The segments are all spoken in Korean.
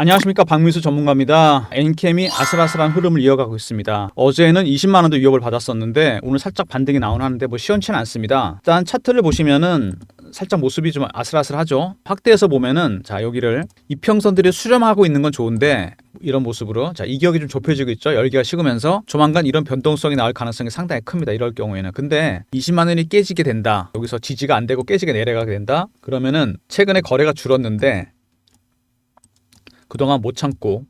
안녕하십니까, 박민수 전문가입니다. 엔캠이 아슬아슬한 흐름을 이어가고 있습니다. 어제는 20만 원도 위협을 받았었는데 오늘 살짝 반등이 나오긴 하는데 시원치는 않습니다. 일단 차트를 보시면은 살짝 모습이 좀 아슬아슬하죠. 확대해서 보면은 자, 여기를 이평선들이 수렴하고 있는 건 좋은데 이런 모습으로 자, 이격이 좀 좁혀지고 있죠. 열기가 식으면서 조만간 이런 변동성이 나올 가능성이 상당히 큽니다. 이럴 경우에는. 근데 20만 원이 깨지게 된다. 여기서 지지가 안 되고 깨지게 내려가게 된다. 그러면은 최근에 거래가 줄었는데 그동안 못 참고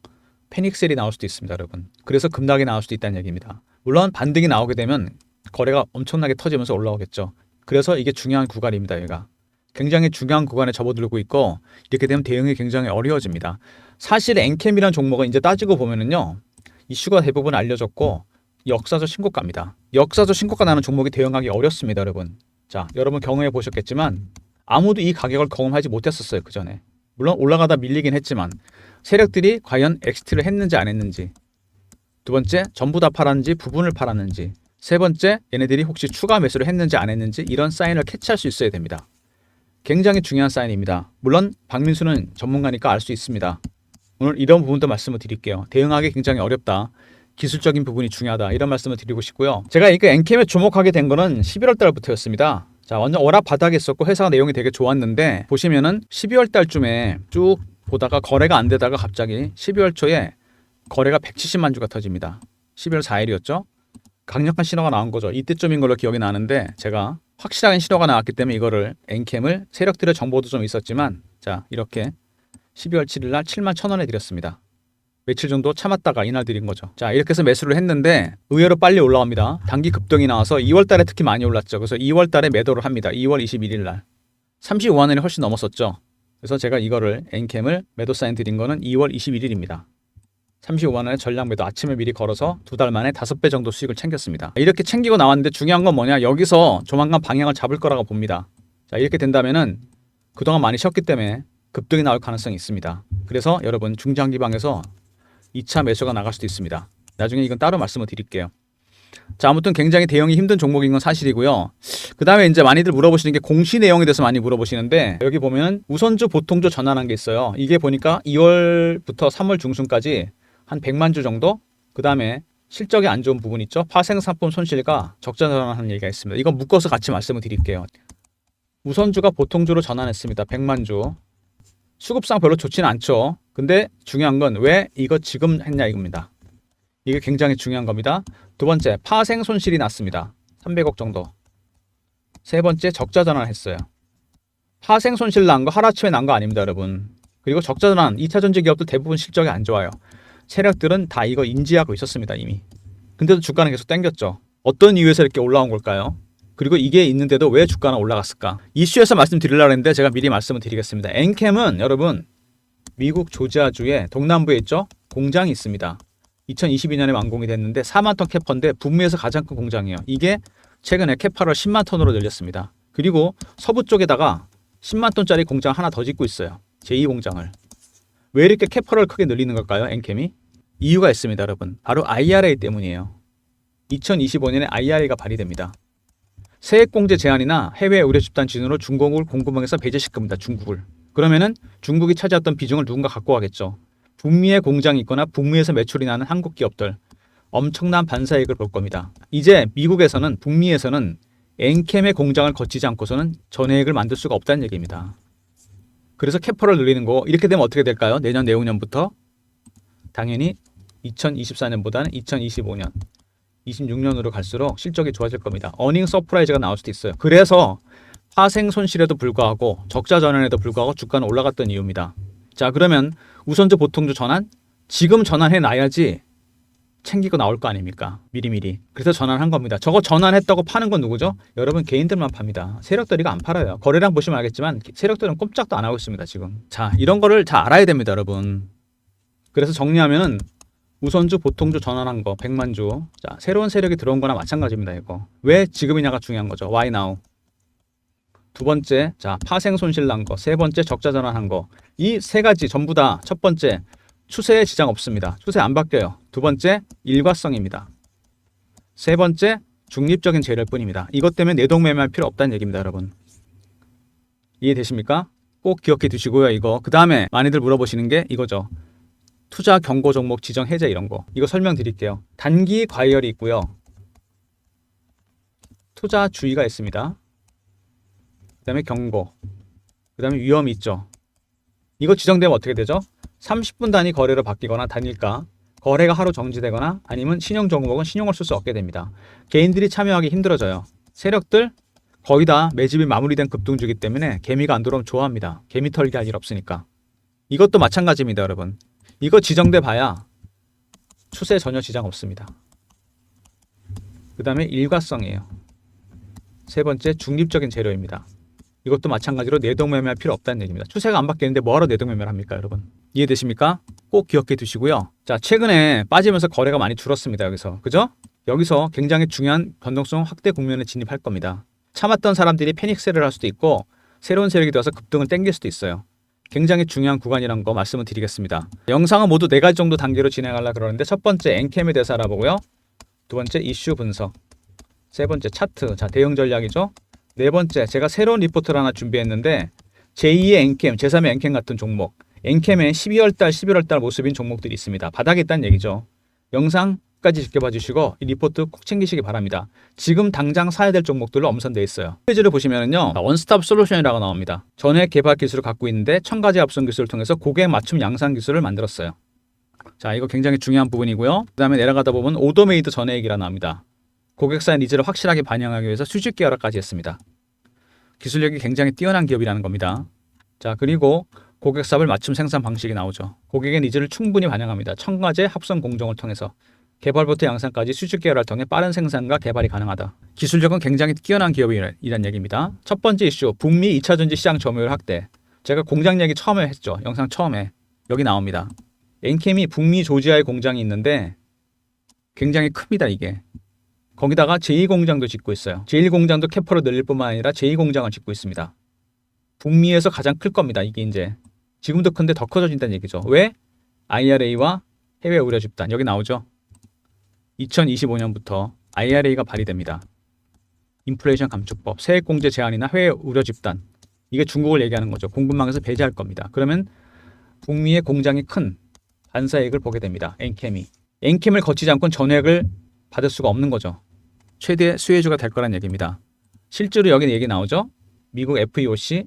패닉셀이 나올 수도 있습니다, 여러분. 그래서 급락이 나올 수도 있다는 얘기입니다. 물론 반등이 나오게 되면 거래가 엄청나게 터지면서 올라오겠죠. 그래서 이게 중요한 구간입니다, 얘가. 굉장히 중요한 구간에 접어들고 있고 이렇게 되면 대응이 굉장히 어려워집니다. 사실 엔캠이라는 종목은 이제 따지고 보면은요. 이슈가 대부분 알려졌고 역사적 신고가입니다. 역사적 신고가 나는 종목이 대응하기 어렵습니다, 여러분. 자, 여러분 경험해 보셨겠지만 아무도 이 가격을 경험하지 못했었어요, 그 전에. 물론 올라가다 밀리긴 했지만 세력들이 과연 엑시트를 했는지 안 했는지, 두 번째 전부 다 팔았는지 부분을 팔았는지, 세 번째 얘네들이 혹시 추가 매수를 했는지 안 했는지 이런 사인을 캐치할 수 있어야 됩니다. 굉장히 중요한 사인입니다. 물론 박민수는 전문가니까 알 수 있습니다. 오늘 이런 부분도 말씀을 드릴게요. 대응하기 굉장히 어렵다. 기술적인 부분이 중요하다. 이런 말씀을 드리고 싶고요. 제가 이 엔캠에 주목하게 된 거는 11월 달부터였습니다. 자, 완전 워낙 바닥에 있었고 회사 내용이 되게 좋았는데 보시면은 12월 달쯤에 쭉 보다가 거래가 안 되다가 갑자기 12월 초에 거래가 170만 주가 터집니다. 12월 4일이었죠. 강력한 신호가 나온 거죠. 이때쯤인 걸로 기억이 나는데 제가 확실한 신호가 나왔기 때문에 이거를 엔캠을 세력들의 정보도 좀 있었지만 자, 이렇게 12월 7일 날 7만 1,000원에 드렸습니다. 며칠 정도 참았다가 이날 드린 거죠. 자, 이렇게 해서 매수를 했는데 의외로 빨리 올라옵니다. 단기 급등이 나와서 2월 달에 특히 많이 올랐죠. 그래서 2월 달에 매도를 합니다. 2월 21일 날 35만 원이 훨씬 넘었었죠. 그래서 제가 이거를 엔캠을 매도 사인 드린 거는 2월 21일입니다. 35만 원에 전량 매도 아침에 미리 걸어서 2달 만에 5배 정도 수익을 챙겼습니다. 이렇게 챙기고 나왔는데 중요한 건 뭐냐? 여기서 조만간 방향을 잡을 거라고 봅니다. 자, 이렇게 된다면은 그동안 많이 쉬었기 때문에 급등이 나올 가능성이 있습니다. 그래서 여러분 중장기방에서 2차 매수가 나갈 수도 있습니다. 나중에 이건 따로 말씀을 드릴게요. 자, 아무튼 굉장히 대응이 힘든 종목인 건 사실이고요. 그 다음에 이제 많이들 물어보시는 게 공시 내용에 대해서 많이 물어보시는데 여기 보면 우선주 보통주 전환한 게 있어요. 이게 보니까 2월부터 3월 중순까지 한 100만 주 정도? 그 다음에 실적이 안 좋은 부분 있죠. 파생상품 손실과 적자 전환하는 얘기가 있습니다. 이건 묶어서 같이 말씀을 드릴게요. 우선주가 보통주로 전환했습니다. 100만 주. 수급상 별로 좋지는 않죠. 근데 중요한 건 왜 이거 지금 했냐 이겁니다. 이게 굉장히 중요한 겁니다. 두 번째, 파생 손실이 났습니다. 300억 정도. 세 번째, 적자 전환했어요. 파생 손실 난 거 하루아침에 난 거 아닙니다, 여러분. 그리고 적자 전환, 2차 전지 기업들 대부분 실적이 안 좋아요. 세력들은 다 이거 인지하고 있었습니다, 이미. 근데도 주가는 계속 땡겼죠. 어떤 이유에서 이렇게 올라온 걸까요? 그리고 이게 있는데도 왜 주가는 올라갔을까? 이슈에서 말씀드리려고 했는데 제가 미리 말씀을 드리겠습니다. 엔캠은 여러분 미국 조지아주의 동남부에 있죠? 공장이 있습니다. 2022년에 완공이 됐는데 4만 톤 캐퍼인데 북미에서 가장 큰 공장이에요. 이게 최근에 캐파를 10만 톤으로 늘렸습니다. 그리고 서부 쪽에다가 10만 톤짜리 공장 하나 더 짓고 있어요. 제2공장을. 왜 이렇게 캐퍼를 크게 늘리는 걸까요? 엔캠이? 이유가 있습니다, 여러분. 바로 IRA 때문이에요. 2025년에 IRA가 발의됩니다. 세액공제 제한이나 해외 의료 집단 기준으로 중국을 공급망에서 배제시킬 겁니다. 중국을. 그러면은 중국이 차지했던 비중을 누군가 갖고 가겠죠. 북미에 공장이 있거나 북미에서 매출이 나는 한국 기업들 엄청난 반사이익을 볼 겁니다. 이제 미국에서는 북미에서는 엔캠의 공장을 거치지 않고서는 전해액을 만들 수가 없다는 얘기입니다. 그래서 캐퍼를 늘리는 거 이렇게 되면 어떻게 될까요? 내년 내후년부터 당연히 2024년보다는 2025년 26년으로 갈수록 실적이 좋아질 겁니다. 어닝 서프라이즈가 나올 수도 있어요. 그래서 파생 손실에도 불구하고 적자 전환에도 불구하고 주가는 올라갔던 이유입니다. 자, 그러면 우선주 보통주 전환? 지금 전환해 놔야지 챙기고 나올 거 아닙니까? 미리미리. 그래서 전환한 겁니다. 저거 전환했다고 파는 건 누구죠? 여러분 개인들만 팝니다. 세력들이 안 팔아요. 거래량 보시면 알겠지만 세력들은 꼼짝도 안 하고 있습니다, 지금. 자, 이런 거를 다 알아야 됩니다, 여러분. 그래서 정리하면은 우선주 보통주 전환한 거 100만 주. 자, 새로운 세력이 들어온 거나 마찬가지입니다, 이거. 왜 지금이냐가 중요한 거죠. Why now? 두 번째, 자, 파생 손실 난 거. 세 번째, 적자 전환한 거. 이 세 가지 전부 다 첫 번째, 추세에 지장 없습니다. 추세 안 바뀌어요. 두 번째, 일과성입니다. 세 번째, 중립적인 재료일 뿐입니다. 이것 때문에 내동매매할 필요 없다는 얘기입니다, 여러분. 이해되십니까? 꼭 기억해 두시고요, 이거. 그 다음에 많이들 물어보시는 게 이거죠. 투자 경고 종목 지정 해제 이런 거. 이거 설명드릴게요. 단기 과열이 있고요. 투자 주의가 있습니다. 그다음에 경고. 그다음에 위험이 있죠. 이거 지정되면 어떻게 되죠? 30분 단위 거래로 바뀌거나 단일가, 거래가 하루 정지되거나 아니면 신용 종목은 신용을 쓸 수 없게 됩니다. 개인들이 참여하기 힘들어져요. 세력들 거의 다 매집이 마무리된 급등주기 때문에 개미가 안 들어오면 좋아합니다. 개미 털기 할 일 없으니까. 이것도 마찬가지입니다, 여러분. 이거 지정돼 봐야 추세 전혀 지장 없습니다. 그 다음에 일과성이에요. 세 번째, 중립적인 재료입니다. 이것도 마찬가지로 내동매매할 필요 없다는 얘기입니다. 추세가 안 바뀌는데 뭐하러 내동매매를 합니까, 여러분? 이해되십니까? 꼭 기억해 두시고요. 자, 최근에 빠지면서 거래가 많이 줄었습니다, 여기서. 그죠? 여기서 굉장히 중요한 변동성 확대 국면에 진입할 겁니다. 참았던 사람들이 패닉셀을 할 수도 있고 새로운 세력이 되어서 급등을 땡길 수도 있어요. 굉장히 중요한 구간이라는 거 말씀을 드리겠습니다. 영상은 모두 4가지 정도 단계로 진행하려고 그러는데 첫 번째 엔캠에 대해서 알아보고요. 두 번째 이슈 분석. 세 번째 차트. 자, 대응 전략이죠. 네 번째, 제가 새로운 리포트를 하나 준비했는데 제2의 엔캠, 제3의 엔캠 같은 종목. 엔캠의 12월달, 11월달 모습인 종목들이 있습니다. 바닥에 있다는 얘기죠. 영상까지 지켜봐 주시고 이 리포트 꼭 챙기시기 바랍니다. 지금 당장 사야 될 종목들로 엄선되어 있어요. 페이지를 보시면은요, 원스톱 솔루션이라고 나옵니다. 전액 개발 기술을 갖고 있는데 1000가지 합성 기술을 통해서 고객 맞춤 양산 기술을 만들었어요. 자, 이거 굉장히 중요한 부분이고요. 그 다음에 내려가다 보면 오더메이드 전액이라 나옵니다. 고객사의 니즈를 확실하게 반영하기 위해서 수직 계열화까지 했습니다. 기술력이 굉장히 뛰어난 기업이라는 겁니다. 자, 그리고 고객사별 맞춤 생산 방식이 나오죠. 고객의 니즈를 충분히 반영합니다. 1000가지 합성 공정을 통해서 개발부터 양산까지 수직 계열화를 통해 빠른 생산과 개발이 가능하다. 기술력은 굉장히 뛰어난 기업이란 얘기입니다. 첫 번째 이슈, 북미 2차전지 시장 점유율 확대. 제가 공장 얘기 처음에 했죠. 영상 처음에. 여기 나옵니다. 엔캠이 북미 조지아에 공장이 있는데 굉장히 큽니다, 이게. 거기다가 제2공장도 짓고 있어요. 제1공장도 캐퍼를 늘릴 뿐만 아니라 제2공장을 짓고 있습니다. 북미에서 가장 클 겁니다. 이게 이제 지금도 큰데 더 커져진다는 얘기죠. 왜? IRA와 해외 우려 집단. 여기 나오죠. 2025년부터 IRA가 발의됩니다. 인플레이션 감축법, 세액공제 제한이나 해외 우려 집단. 이게 중국을 얘기하는 거죠. 공급망에서 배제할 겁니다. 그러면 북미의 공장이 큰 반사이익을 보게 됩니다. 엔캠이. 엔캠을 거치지 않고는 전액을 받을 수가 없는 거죠. 최대 수혜주가 될 거란 얘기입니다. 실제로 여기 얘기 나오죠. 미국 FEOC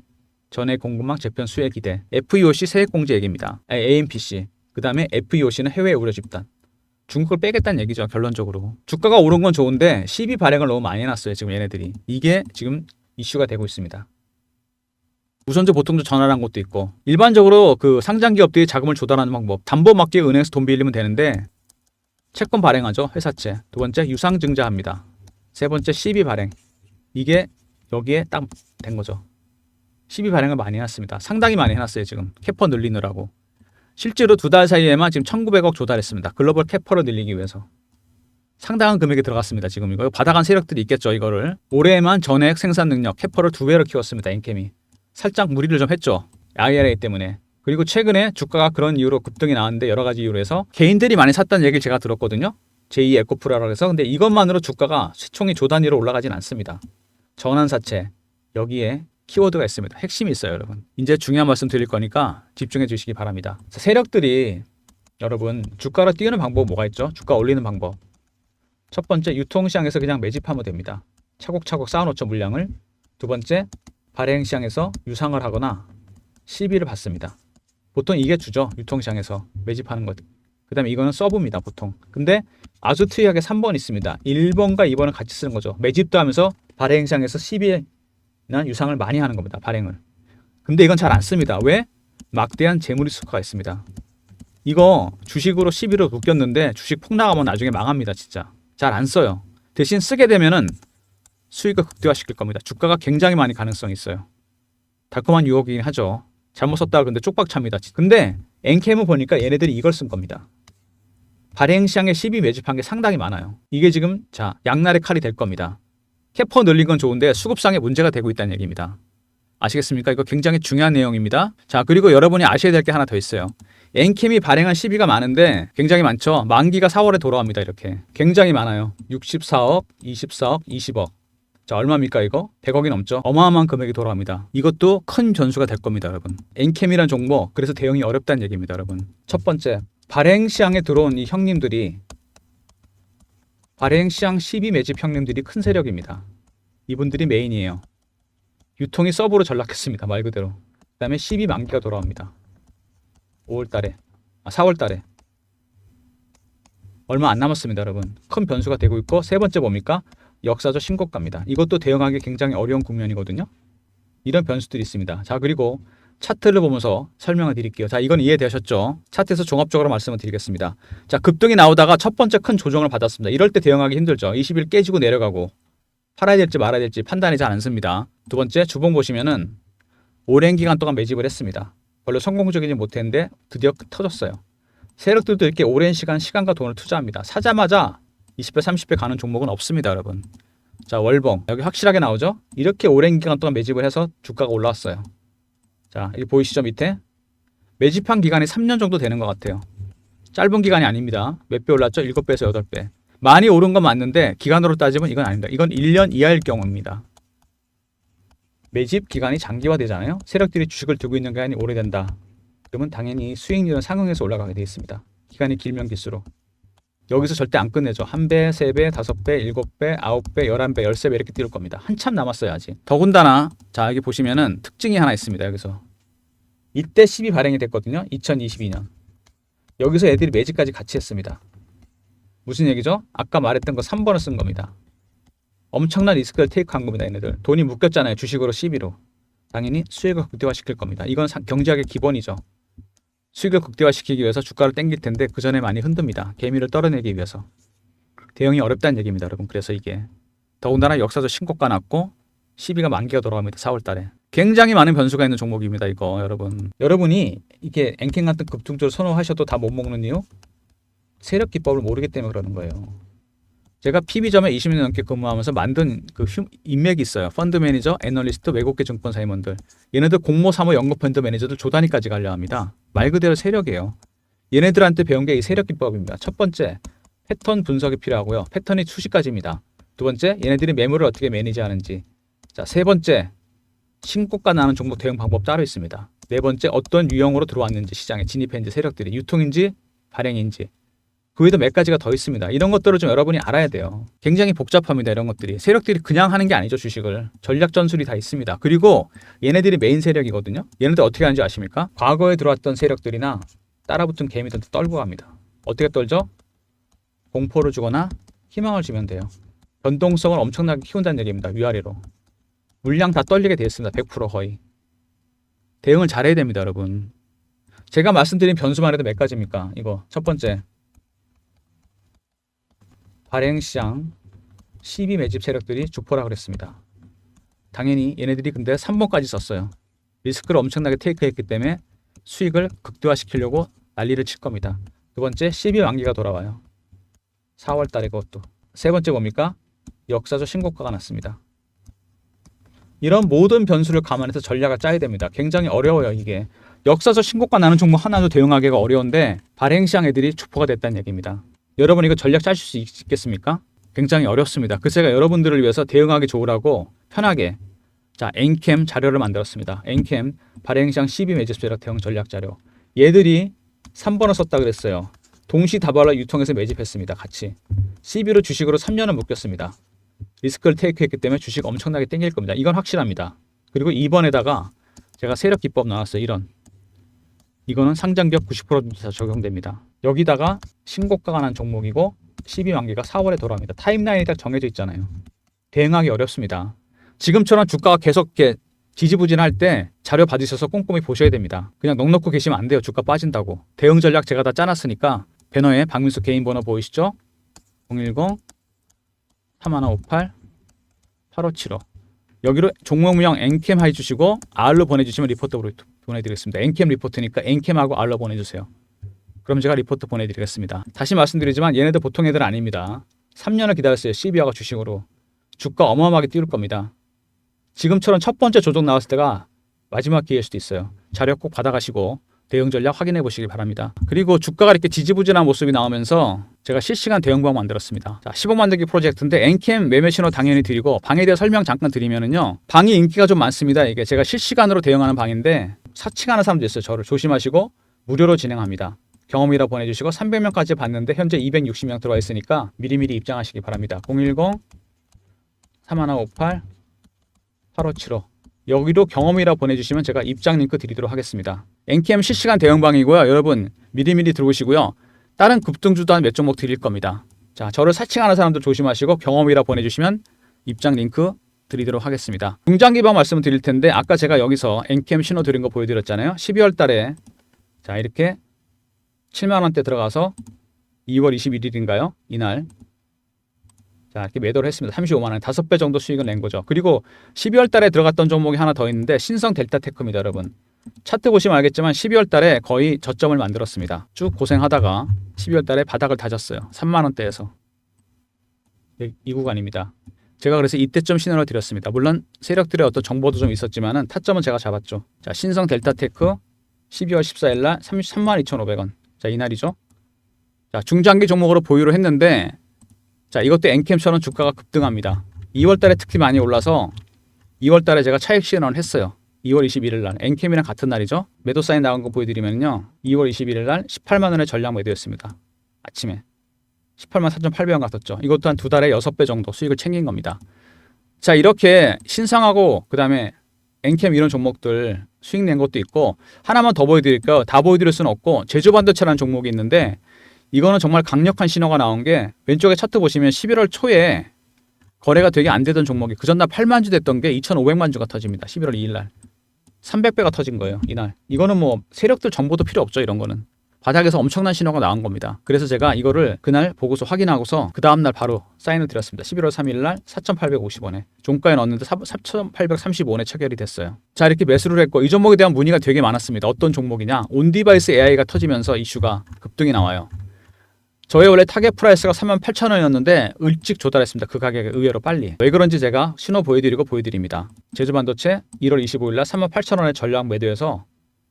전액 공급망 재편 수혜 기대. FEOC 세액공제 얘기입니다. AMPC. 그 다음에 FEOC는 해외 우려 집단. 중국을 빼겠다는 얘기죠. 결론적으로. 주가가 오른 건 좋은데 시비 발행을 너무 많이 해놨어요. 지금 얘네들이. 이게 지금 이슈가 되고 있습니다. 우선적 보통도 전환한 것도 있고, 일반적으로 그 상장 기업들이 자금을 조달하는 방법, 담보 맡기 은행에서 돈 빌리면 되는데 채권 발행하죠. 회사채. 두 번째 유상증자합니다. 세 번째 시비 발행. 이게 여기에 딱 된 거죠. 시비 발행을 많이 해놨습니다. 상당히 많이 해놨어요. 지금 캐퍼 늘리느라고. 실제로 2달 사이에만 지금 1900억 조달했습니다. 글로벌 캐퍼를 늘리기 위해서. 상당한 금액이 들어갔습니다. 지금 이거 받아간 세력들이 있겠죠. 이거를. 올해에만 전액 생산 능력 캐퍼를 2배로 키웠습니다. 엔캠이. 살짝 무리를 좀 했죠. IRA 때문에. 그리고 최근에 주가가 그런 이유로 급등이 나왔는데 여러 가지 이유로 해서 개인들이 많이 샀다는 얘기를 제가 들었거든요. 제2 에코프라라고 해서. 근데 이것만으로 주가가 시총이 조 단위로 올라가진 않습니다. 전환사채. 여기에 키워드가 있습니다. 핵심이 있어요, 여러분. 이제 중요한 말씀 드릴 거니까 집중해 주시기 바랍니다. 세력들이 여러분 주가를 띄우는 방법 뭐가 있죠? 주가 올리는 방법. 첫 번째, 유통시장에서 그냥 매집하면 됩니다. 차곡차곡 쌓아놓죠, 물량을. 두 번째, 발행시장에서 유상을 하거나 시비를 받습니다. 보통 이게 주죠. 유통시장에서 매집하는 것. 그 다음에 이거는 서브입니다. 보통. 근데 아주 특이하게 3번 있습니다. 1번과 2번을 같이 쓰는 거죠. 매집도 하면서 발행시장에서 시비나 유상을 많이 하는 겁니다. 발행을. 근데 이건 잘 안 씁니다. 왜? 막대한 재무리스크가 있습니다. 이거 주식으로 시비로 묶였는데 주식 폭락하면 나중에 망합니다. 진짜. 잘 안 써요. 대신 쓰게 되면은 수익을 극대화시킬 겁니다. 주가가 굉장히 많이 가능성이 있어요. 달콤한 유혹이긴 하죠. 잘못 썼다가 근데 쪽박찹니다. 근데 엔캠을 보니까 얘네들이 이걸 쓴 겁니다. 발행시장에 시비 매집한 게 상당히 많아요. 이게 지금 자 양날의 칼이 될 겁니다. 캐퍼 늘린 건 좋은데 수급상에 문제가 되고 있다는 얘기입니다. 아시겠습니까? 이거 굉장히 중요한 내용입니다. 자, 그리고 여러분이 아셔야 될 게 하나 더 있어요. 엔캠이 발행한 시비가 많은데 굉장히 많죠. 만기가 4월에 돌아옵니다. 이렇게 굉장히 많아요. 64억, 24억, 20억. 자, 얼마입니까 이거? 100억이 넘죠. 어마어마한 금액이 돌아옵니다. 이것도 큰 변수가 될 겁니다, 여러분. 엔캠이란 종목, 그래서 대응이 어렵다는 얘기입니다, 여러분. 첫 번째, 발행시장에 들어온 이 형님들이 발행시장 12 매집 형님들이 큰 세력입니다. 이분들이 메인이에요. 유통이 서브로 전락했습니다. 말 그대로. 그 다음에 12 만기가 돌아옵니다. 4월달에 얼마 안 남았습니다. 여러분. 큰 변수가 되고 있고, 세 번째 뭡니까? 역사적 신고가입니다. 이것도 대응하기 굉장히 어려운 국면이거든요. 이런 변수들이 있습니다. 자, 그리고 차트를 보면서 설명을 드릴게요. 자, 이건 이해되셨죠? 차트에서 종합적으로 말씀을 드리겠습니다. 자, 급등이 나오다가 첫 번째 큰 조정을 받았습니다. 이럴 때 대응하기 힘들죠. 20일 깨지고 내려가고 팔아야 될지 말아야 될지 판단이 잘 안 씁니다. 두 번째, 주봉 보시면은 오랜 기간 동안 매집을 했습니다. 별로 성공적이지 못했는데 드디어 터졌어요. 세력들도 이렇게 오랜 시간과 돈을 투자합니다. 사자마자 20배, 30배 가는 종목은 없습니다, 여러분. 자, 월봉. 여기 확실하게 나오죠? 이렇게 오랜 기간 동안 매집을 해서 주가가 올라왔어요. 자, 여기 보이시죠? 밑에? 매집한 기간이 3년 정도 되는 것 같아요. 짧은 기간이 아닙니다. 몇 배 올랐죠? 7배에서 8배. 많이 오른 건 맞는데 기간으로 따지면 이건 아닙니다. 이건 1년 이하일 경우입니다. 매집 기간이 장기화되잖아요. 세력들이 주식을 두고 있는 기간이 오래된다. 그러면 당연히 수익률은 상응해서 올라가게 되어 있습니다. 기간이 길면 길수록. 여기서 절대 안 끝내죠. 1배, 3배, 5배, 7배, 9배, 11배, 13배 이렇게 띄울 겁니다. 한참 남았어요, 아직. 더군다나 자, 여기 보시면은 특징이 하나 있습니다. 여기서. 이때 12 발행이 됐거든요. 2022년. 여기서 애들이 매집까지 같이 했습니다. 무슨 얘기죠? 아까 말했던 거 3번을 쓴 겁니다. 엄청난 리스크를 테이크한 겁니다. 얘네들. 돈이 묶였잖아요. 주식으로 12로. 당연히 수익을 극대화시킬 겁니다. 이건 경제학의 기본이죠. 수익을 극대화시키기 위해서 주가를 땡길 텐데 그 전에 많이 흔듭니다. 개미를 떨어내기 위해서. 대응이 어렵다는 얘기입니다, 여러분. 그래서 이게 더군다나 역사적 신고가 났고 12가 만기가 돌아갑니다. 4월 달에. 굉장히 많은 변수가 있는 종목입니다, 이거 여러분. 여러분이 이게 앵킹 같은 급등주를 선호하셔도 다 못 먹는 이유? 세력 기법을 모르기 때문에 그러는 거예요. 제가 PB점에 20년 넘게 근무하면서 만든 그 인맥이 있어요. 펀드 매니저, 애널리스트, 외국계 증권사 임원들. 얘네들 공모, 사모, 연구 펀드 매니저들 조단위까지 가려 합니다. 말 그대로 세력이에요. 얘네들한테 배운 게 이 세력 기법입니다. 첫 번째, 패턴 분석이 필요하고요. 패턴이 수십 가지입니다. 두 번째, 얘네들이 매물을 어떻게 매니지하는지. 자, 세 번째, 신고가 나는 종목 대응 방법 따로 있습니다. 네 번째, 어떤 유형으로 들어왔는지 시장에 진입했는지 세력들이 유통인지 발행인지. 그 외에도 몇 가지가 더 있습니다. 이런 것들을 좀 여러분이 알아야 돼요. 굉장히 복잡합니다. 이런 것들이. 세력들이 그냥 하는 게 아니죠. 주식을. 전략 전술이 다 있습니다. 그리고 얘네들이 메인 세력이거든요. 얘네들 어떻게 하는지 아십니까? 과거에 들어왔던 세력들이나 따라붙은 개미들도 떨고 갑니다. 어떻게 떨죠? 공포를 주거나 희망을 주면 돼요. 변동성을 엄청나게 키운다는 얘기입니다. 위아래로. 물량 다 떨리게 되어 있습니다. 100% 거의. 대응을 잘해야 됩니다. 여러분. 제가 말씀드린 변수만 해도 몇 가지입니까? 이거 첫 번째. 발행시장 12 매집 세력들이 주포라 그랬습니다. 당연히 얘네들이 근데 3번까지 썼어요. 리스크를 엄청나게 테이크했기 때문에 수익을 극대화시키려고 난리를 칠 겁니다. 두 번째, 12 만기가 돌아와요. 4월 달에 그것도. 세 번째 뭡니까? 역사적 신고가가 났습니다. 이런 모든 변수를 감안해서 전략을 짜야 됩니다. 굉장히 어려워요, 이게. 역사적 신고가 나는 종목 하나도 대응하기가 어려운데 발행시장 애들이 주포가 됐다는 얘기입니다. 여러분 이거 전략 짜실 수 있겠습니까? 굉장히 어렵습니다. 그래서 제가 여러분들을 위해서 대응하기 좋으라고 편하게 자 엔캠 자료를 만들었습니다. 엔캠 발행시장 12 매집 세력 대응 전략 자료. 얘들이 3번을 썼다 그랬어요. 동시다발로 유통해서 매집했습니다. 같이. 12로 주식으로 3년을 묶였습니다. 리스크를 테이크했기 때문에 주식 엄청나게 땡길 겁니다. 이건 확실합니다. 그리고 2번에다가 제가 세력 기법 나왔어요. 이거는 상장기업 90% 적용됩니다. 여기다가 신고가가 난 종목이고 12만기가 4월에 돌아옵니다. 타임라인이 딱 정해져 있잖아요. 대응하기 어렵습니다. 지금처럼 주가가 계속 이렇게 지지부진할 때 자료 받으셔서 꼼꼼히 보셔야 됩니다. 그냥 넋놓고 계시면 안 돼요. 주가 빠진다고. 대응 전략 제가 다 짜놨으니까 배너에 박민수 개인 번호 보이시죠? 010-3158-8575 여기로 종목명 엔캠 해주시고 R로 보내주시면 리포트로 보내드리겠습니다. 엔캠 리포트니까 엔캠하고 R로 보내주세요. 그럼 제가 리포트 보내드리겠습니다. 다시 말씀드리지만 얘네들 보통 애들 아닙니다. 3년을 기다렸어요. 12화가 주식으로. 주가 어마어마하게 띄울 겁니다. 지금처럼 첫 번째 조정 나왔을 때가 마지막 기회일 수도 있어요. 자료 꼭 받아가시고 대응 전략 확인해 보시기 바랍니다. 그리고 주가가 이렇게 지지부진한 모습이 나오면서 제가 실시간 대응방 만들었습니다. 자, 10억 만들기 프로젝트인데 엔캠 매매 신호 당연히 드리고 방에 대해 설명 잠깐 드리면은요. 방이 인기가 좀 많습니다. 이게 제가 실시간으로 대응하는 방인데 사칭하는 사람도 있어요. 저를 조심하시고 무료로 진행합니다. 경험이라 보내주시고 300명까지 봤는데 현재 260명 들어와 있으니까 미리미리 입장하시기 바랍니다. 010-3158-8575 여기로 경험이라 보내주시면 제가 입장 링크 드리도록 하겠습니다. NKM 실시간 대응방이고요. 여러분 미리미리 들어오시고요. 다른 급등주도 한 몇 종목 드릴 겁니다. 자, 저를 사칭하는 사람들 조심하시고 경험이라 보내주시면 입장 링크 드리도록 하겠습니다. 중장기방 말씀을 드릴 텐데 아까 제가 여기서 NKM 신호 드린 거 보여드렸잖아요. 12월 달에 자 이렇게 7만원대 들어가서 2월 21일인가요? 이날 자 이렇게 매도를 했습니다. 35만원 5배 정도 수익을 낸 거죠. 그리고 12월 달에 들어갔던 종목이 하나 더 있는데 신성 델타테크입니다. 여러분 차트 보시면 알겠지만 12월 달에 거의 저점을 만들었습니다. 쭉 고생하다가 12월 달에 바닥을 다졌어요. 3만원대에서 이 구간입니다. 제가 그래서 이때점 신호를 드렸습니다. 물론 세력들의 어떤 정보도 좀 있었지만은 타점은 제가 잡았죠. 자 신성 델타테크 12월 14일 날 32,500원 자 이날이죠. 자 중장기 종목으로 보유를 했는데 자 이것도 NKM처럼 주가가 급등합니다. 2월 달에 특히 많이 올라서 2월 달에 제가 차익 실현을 했어요. 2월 21일 날 NKM이랑 같은 날이죠. 매도 사인 나온 거 보여드리면요. 2월 21일 날 18만 원의 전량 매도였습니다. 아침에 18만 4,800원 갔었죠. 이것도 한 두 달에 6배 정도 수익을 챙긴 겁니다. 자 이렇게 신상하고 그 다음에 NKM 이런 종목들 수익 낸 것도 있고 하나만 더 보여드릴까요? 다 보여드릴 수는 없고 제주반도체라는 종목이 있는데 이거는 정말 강력한 신호가 나온 게 왼쪽에 차트 보시면 11월 초에 거래가 되게 안 되던 종목이 그 전날 8만 주 됐던 게 2,500만 주가 터집니다. 11월 2일 날 300배가 터진 거예요. 이날 이거는 뭐 세력들 정보도 필요 없죠. 이런 거는 바닥에서 엄청난 신호가 나온 겁니다. 그래서 제가 이거를 그날 보고서 확인하고서 그 다음날 바로 사인을 드렸습니다. 11월 3일 날 4,850원에 종가에 넣었는데 4,835원에 체결이 됐어요. 자 이렇게 매수를 했고 이 종목에 대한 문의가 되게 많았습니다. 어떤 종목이냐 온디바이스 AI가 터지면서 이슈가 급등이 나와요. 저의 원래 타겟 프라이스가 38,000원이었는데 일찍 조달했습니다. 그 가격에 의외로 빨리. 왜 그런지 제가 신호 보여드립니다. 제주반도체 1월 25일 날 38,000원에 전량 매도해서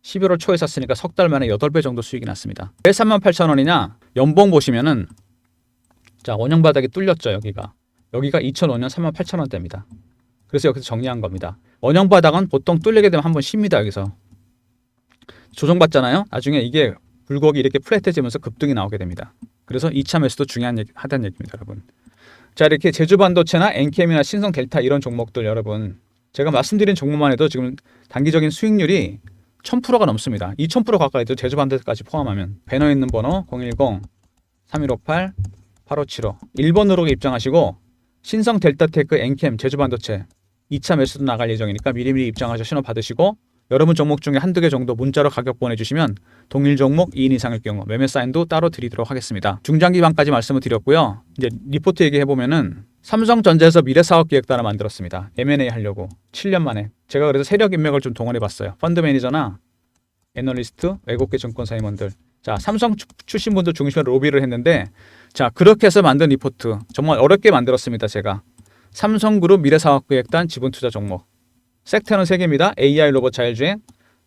11월 초에 샀으니까 석 달 만에 8배 정도 수익이 났습니다. 왜 38,000원이냐? 연봉 보시면은 자 원형 바닥이 뚫렸죠. 여기가 2005년 38,000원대입니다. 그래서 여기서 정리한 겁니다. 원형 바닥은 보통 뚫리게 되면 한번 쉽니다. 여기서 조정받잖아요. 나중에 이게 굴곡이 이렇게 플랫해지면서 급등이 나오게 됩니다. 그래서 2차 매수도 하다는 얘기입니다. 여러분 자 이렇게 제주반도체나 NKM이나 신성 델타 이런 종목들 여러분 제가 말씀드린 종목만 해도 지금 단기적인 수익률이 1000%가 넘습니다. 2000% 가까이 도 제주반도체까지 포함하면 배너 있는 번호 010-3158-8575 1번으로 입장하시고 신성 델타테크 NKM 제주반도체 2차 매수도 나갈 예정이니까 미리미리 입장하셔 신호 받으시고 여러분 종목 중에 한두 개 정도 문자로 가격 보내주시면 동일 종목 2인 이상일 경우 매매 사인도 따로 드리도록 하겠습니다. 중장기방까지 말씀을 드렸고요. 이제 리포트 얘기해보면은 삼성전자에서 미래사업기획단을 만들었습니다. M&A 하려고 7년 만에. 제가 그래서 세력 인맥을 좀 동원해봤어요. 펀드 매니저나 애널리스트, 외국계 증권사 임원들. 자, 삼성 출신 분들 중심으로 로비를 했는데 자 그렇게 해서 만든 리포트 정말 어렵게 만들었습니다. 제가 삼성그룹 미래사업기획단 지분투자 종목 섹터는 3개입니다. AI 로봇 자율주행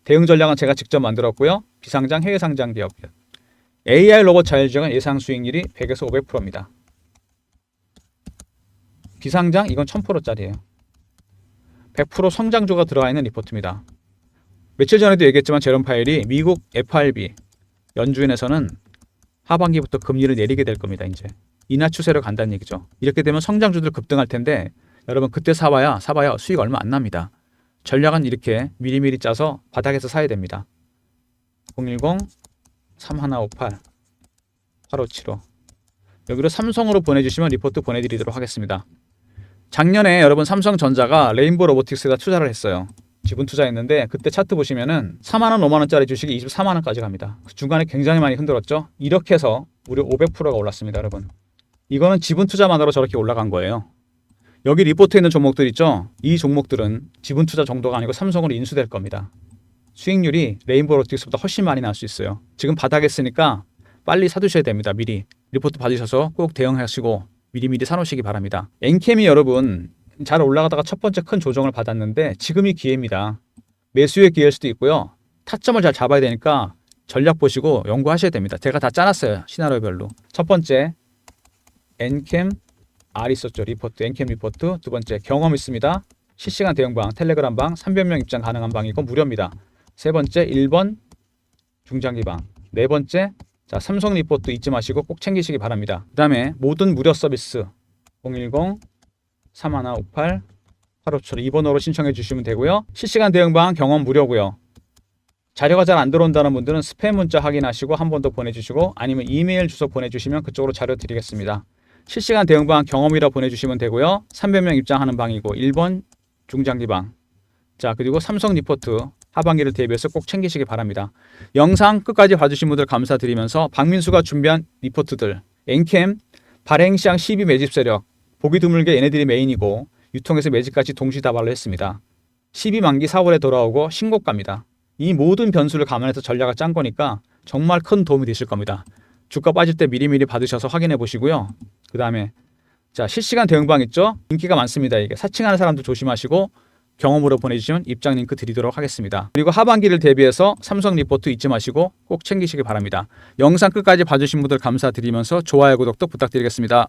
대응 전략은 제가 직접 만들었고요. 비상장 해외 상장 기업 AI 로봇 자율주행은 예상 수익률이 100에서 500%입니다. 비상장 이건 1000%짜리예요. 100% 성장주가 들어가 있는 리포트입니다. 며칠 전에도 얘기했지만 제롬 파웰이 미국 FRB 연준에서는 하반기부터 금리를 내리게 될 겁니다. 이제 인하 추세로 간다는 얘기죠. 이렇게 되면 성장주들 급등할 텐데 여러분 그때 사봐야 수익 얼마 안 납니다. 전략은 이렇게 미리미리 짜서 바닥에서 사야 됩니다. 010-3158-8575 여기로 삼성으로 보내주시면 리포트 보내드리도록 하겠습니다. 작년에 여러분 삼성전자가 레인보우 로보틱스에다 투자를 했어요. 지분 투자했는데 그때 차트 보시면은 4만원 5만원짜리 주식이 24만원까지 갑니다. 그 중간에 굉장히 많이 흔들었죠. 이렇게 해서 무려 500%가 올랐습니다. 여러분 이거는 지분 투자만으로 저렇게 올라간 거예요. 여기 리포트에 있는 종목들 있죠. 이 종목들은 지분 투자 정도가 아니고 삼성으로 인수될 겁니다. 수익률이 레인보우 로보틱스보다 훨씬 많이 날 수 있어요. 지금 바닥에 쓰니까 빨리 사두셔야 됩니다. 미리 리포트 받으셔서 꼭 대응하시고 미리미리 사놓으시기 바랍니다. NKM이 여러분 잘 올라가다가 첫 번째 큰 조정을 받았는데 지금이 기회입니다. 매수의 기회일 수도 있고요. 타점을 잘 잡아야 되니까 전략 보시고 연구하셔야 됩니다. 제가 다 짜놨어요. 시나리오별로. 첫 번째 NKM R 있었죠. 리포트 NKM 리포트. 두 번째 경험 있습니다. 실시간 대응방 텔레그램 방 300명 입장 가능한 방이고 무료입니다. 세 번째 1번 중장기 방. 네 번째 자, 삼성 리포트 잊지 마시고 꼭 챙기시기 바랍니다. 그 다음에 모든 무료 서비스 010-3158-8575 이 번호로 신청해 주시면 되고요. 실시간 대응 방안 경험 무료고요. 자료가 잘 안 들어온다는 분들은 스팸 문자 확인하시고 한 번 더 보내주시고 아니면 이메일 주소 보내주시면 그쪽으로 자료 드리겠습니다. 실시간 대응 방안 경험이라 보내주시면 되고요. 300명 입장하는 방이고 1번 중장기 방. 자, 그리고 삼성 리포트 하반기를 대비해서 꼭 챙기시기 바랍니다. 영상 끝까지 봐주신 분들 감사드리면서 박민수가 준비한 리포트들 엔캠 발행시장 12 매집 세력 보기 드물게 얘네들이 메인이고 유통에서 매집까지 동시다발로 했습니다. 12 만기 4월에 돌아오고 신고가입니다. 이 모든 변수를 감안해서 전략을 짠 거니까 정말 큰 도움이 되실 겁니다. 주가 빠질 때 미리미리 받으셔서 확인해 보시고요. 그 다음에 자, 실시간 대응방 있죠? 인기가 많습니다. 이게 사칭하는 사람도 조심하시고 경험으로 보내주시면 입장 링크 드리도록 하겠습니다. 그리고 하반기를 대비해서 삼성 리포트 잊지 마시고 꼭 챙기시기 바랍니다. 영상 끝까지 봐주신 분들 감사드리면서 좋아요, 구독도 부탁드리겠습니다.